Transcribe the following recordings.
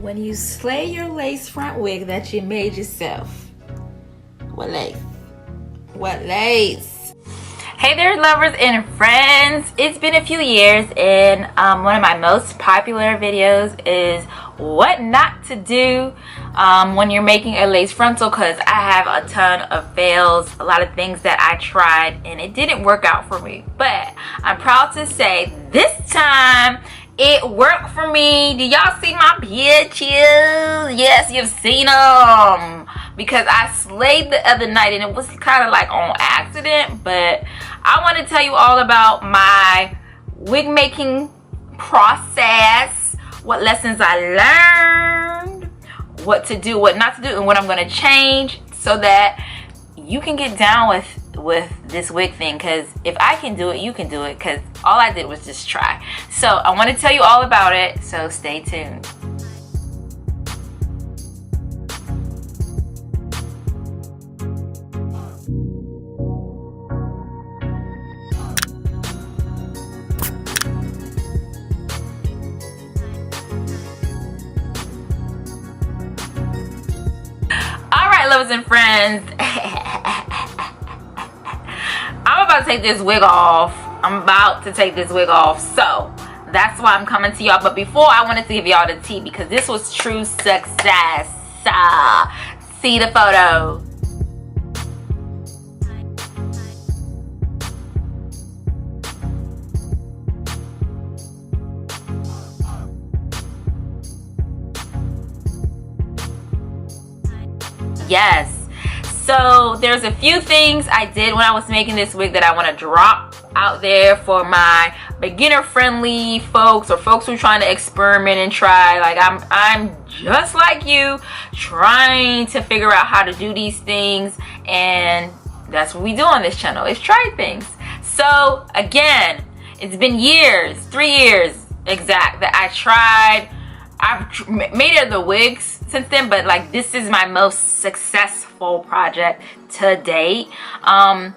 when you slay your lace front wig that you made yourself. What lace? What lace? Hey there, lovers and friends. It's been a few years, and one of my most popular videos is what not to do when you're making a lace frontal, because I have a ton of fails, a lot of things that I tried and it didn't work out for me. But I'm proud to say this time it worked for me. Do y'all see my bitches? Yes, you've seen them, because I slayed the other night and it was kind of like on accident. But I want to tell you all about my wig making process, what lessons I learned, what to do, what not to do, and what I'm going to change so that you can get down with this wig thing. Because if I can do it, you can do it, because all I did was just try. So I want to tell you all about it, so stay tuned. Lovers and friends, I'm about to take this wig off. So that's why I'm coming to y'all. But before, I wanted to give y'all the tea, because this was true success. See the photo. Yes, so there's a few things I did when I was making this wig that I want to drop out there for my beginner friendly folks, or folks who are trying to experiment and try. Like I'm just like you, trying to figure out how to do these things, and that's what we do on this channel, is try things. So again, it's been years, 3 years exact, that I tried. I've made other wigs since then, but like this is my most successful project to date. And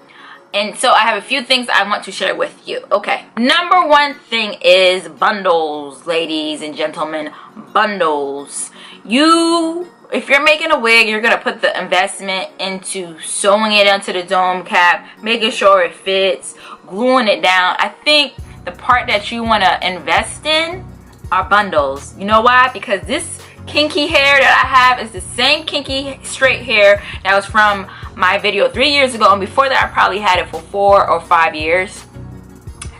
so I have a few things I want to share with you. Okay, number one thing is bundles, ladies and gentlemen. Bundles. If you're making a wig, you're gonna put the investment into sewing it onto the dome cap, making sure it fits, gluing it down. I think the part that you want to invest in are bundles. You know why? Because this kinky hair that I have is the same kinky straight hair that was from my video 3 years ago, and before that I probably had it for 4 or 5 years.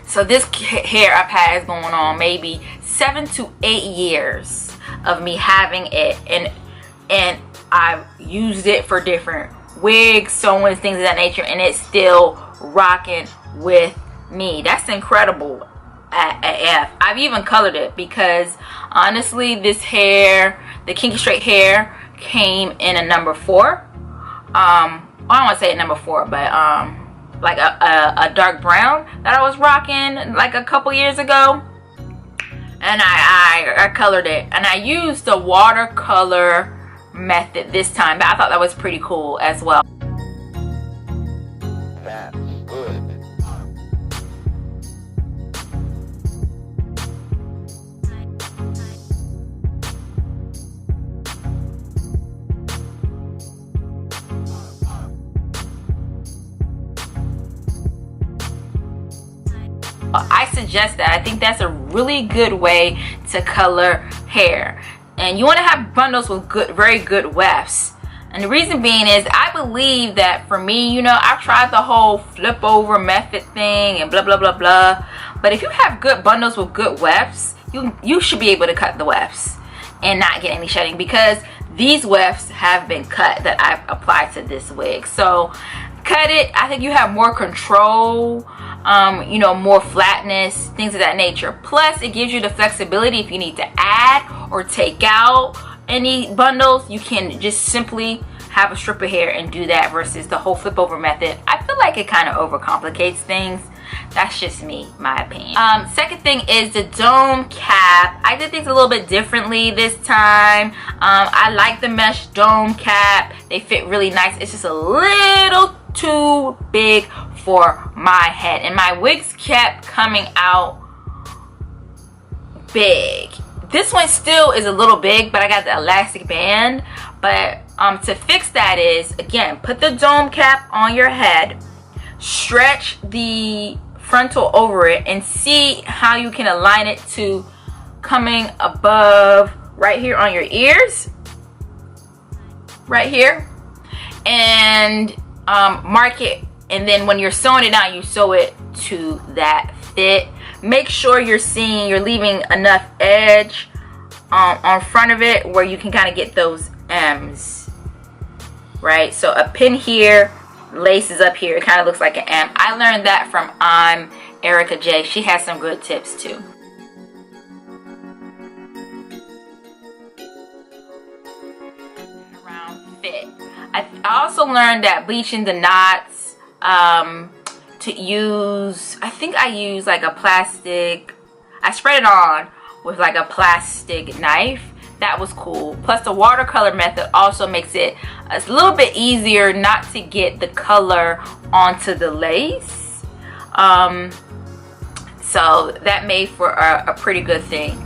So this hair I've had is going on maybe 7 to 8 years of me having it, and I've used it for different wigs, sewing, things of that nature, and it's still rocking with me. That's incredible. I've even colored it, because honestly this hair, the kinky straight hair, came in a number 4. I don't want to say a number 4, but like a dark brown that I was rocking like a couple years ago, and I colored it, and I used the watercolor method this time, but I thought that was pretty cool as well. That's good. I suggest that. I think that's a really good way to color hair. And you want to have bundles with very good wefts. And the reason being is, I believe that for me, you know, I've tried the whole flip over method thing and blah blah blah blah. But if you have good bundles with good wefts, you should be able to cut the wefts and not get any shedding, because these wefts have been cut that I've applied to this wig. So cut it. I think you have more control, you know, more flatness, things of that nature. Plus it gives you the flexibility. If you need to add or take out any bundles, you can just simply have a strip of hair and do that, versus the whole flip over method. I feel like it kind of overcomplicates things. That's just me, my opinion. Second thing is the dome cap. I did things a little bit differently this time. I like the mesh dome cap. They fit really nice. It's just a little too big for my head, and my wigs kept coming out big. This one still is a little big, but I got the elastic band. But to fix that is, again, put the dome cap on your head, stretch the frontal over it, and see how you can align it to coming above right here on your ears, right here, and mark it. And then when you're sewing it down, you sew it to that fit. Make sure you're leaving enough edge on front of it where you can kind of get those M's, right? So a pin here, lace is up here. It kind of looks like an M. I learned that from Erica J. She has some good tips too. Around fit. I also learned that bleaching the knots, to use, I think I use like a plastic, I spread it on with like a plastic knife. That was cool. Plus the watercolor method also makes it a little bit easier not to get the color onto the lace. So that made for a pretty good thing.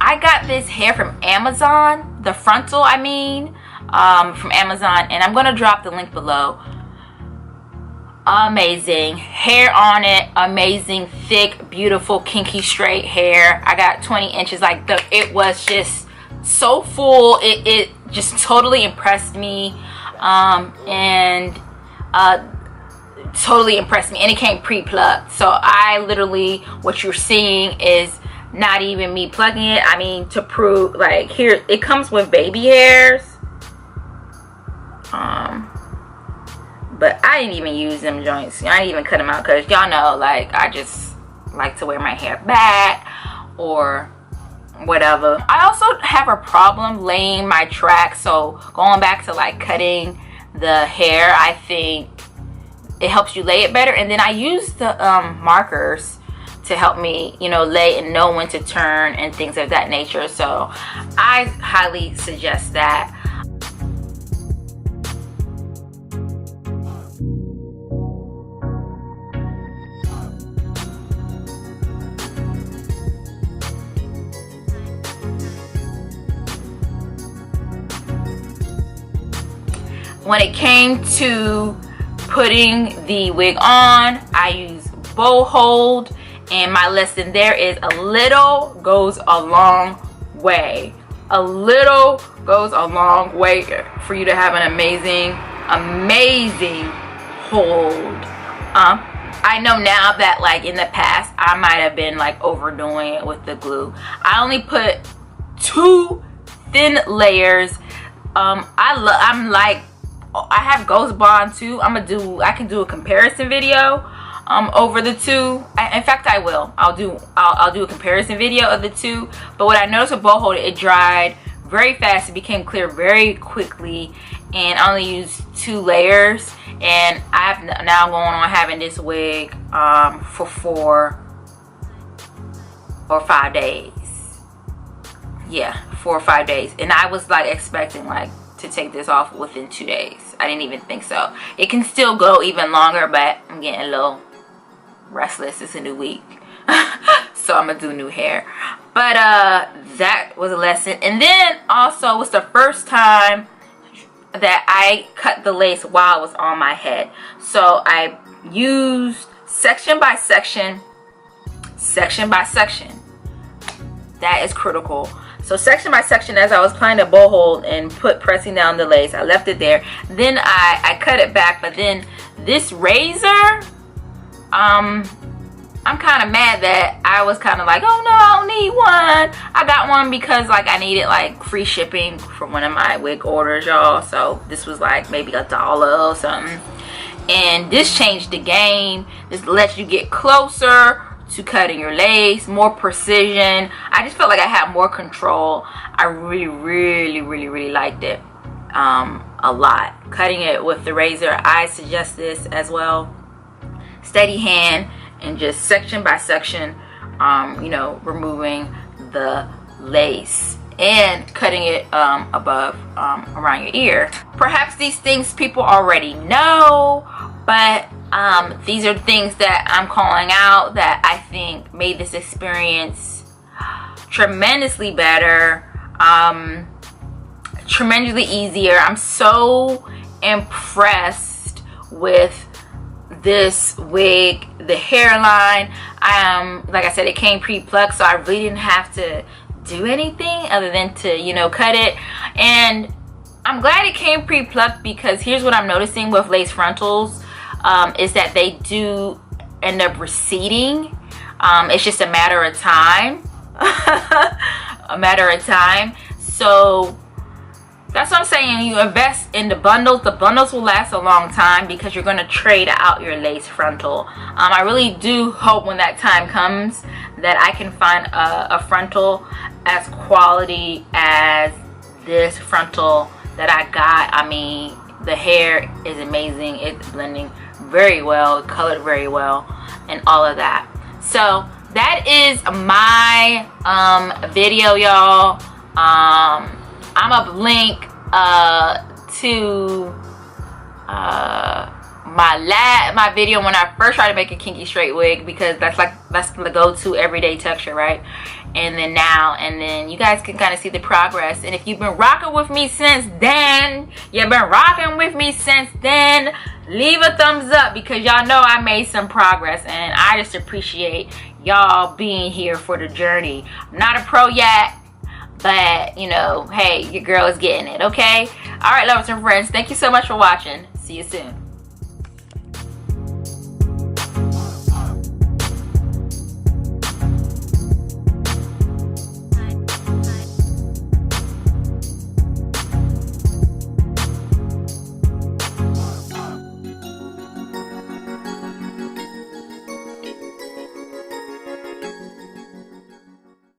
I got this hair from Amazon, the frontal I mean, from Amazon, and I'm gonna drop the link below. Amazing hair on it, amazing thick, beautiful, kinky straight hair. I got 20 inches. Like it was just so full. It just totally impressed me, and totally impressed me. And it came pre-plucked, so I literally, what you're seeing is not even me plucking it. I mean, to prove, like, here it comes with baby hairs, but I didn't even use them joints. I didn't even cut them out because y'all know, like, I just like to wear my hair back or whatever. I also have a problem laying my track, so going back to like cutting the hair, I think it helps you lay it better. And then I use the markers to help me, you know, lay and know when to turn and things of that nature. So I highly suggest that. When it came to putting the wig on, I use bow hold. And my lesson there is a little goes a long way. A little goes a long way for you to have an amazing, amazing hold. I know now that, like, in the past, I might have been like overdoing it with the glue. I only put 2 thin layers. I'm like, I have Ghost Bond too. I can do a comparison video over the 2. In fact, I will. I'll do a comparison video of the 2. But what I noticed with bow hold, it dried very fast. It became clear very quickly, and I only used 2 layers. And I've now going on having this wig for 4 or 5 days. Yeah, 4 or 5 days, and I was like expecting like to take this off within 2 days. I didn't even think so. It can still go even longer, but I'm getting a little restless. It's a new week. So I'm gonna do new hair. But that was a lesson. And then also it was the first time that I cut the lace while it was on my head. So I used section by section. That is critical. So section by section, as I was applying the bow hold and pressing down the lace, I left it there. Then I cut it back. But then this razor, I'm kind of mad that I was kind of like, oh no, I don't need one. I got one because like I needed like free shipping for one of my wig orders, y'all. So this was like maybe $1 or something. And this changed the game. This lets you get closer to cutting your lace, more precision. I just felt like I had more control. I really liked it a lot. Cutting it with the razor, I suggest this as well. Steady hand and just section by section, you know, removing the lace. and cutting it above around your ear. Perhaps these things people already know, but these are things that I'm calling out that I think made this experience tremendously better, tremendously easier. I'm so impressed with this wig, the hairline. Like I said, it came pre-plucked, so I really didn't have to do anything other than to, you know, cut it. And I'm glad it came pre-plucked, because here's what I'm noticing with lace frontals, is that they do end up receding. It's just a matter of time. A matter of time. So that's what I'm saying. You invest in the bundles. The bundles will last a long time because you're going to trade out your lace frontal. I really do hope when that time comes that I can find a frontal as quality as this frontal that I got. I mean, the hair is amazing. It's blending very well, colored very well, and all of that. So that is my video, y'all. I'm gonna link to my video when I first tried to make a kinky straight wig, because that's the go-to everyday texture, right? And then now, and then you guys can kind of see the progress. And if you've been rocking with me since then, leave a thumbs up, because y'all know I made some progress, and I just appreciate y'all being here for the journey. I'm not a pro yet, but you know, hey, your girl is getting it, okay? All right, lovers and friends, thank you so much for watching. See you soon.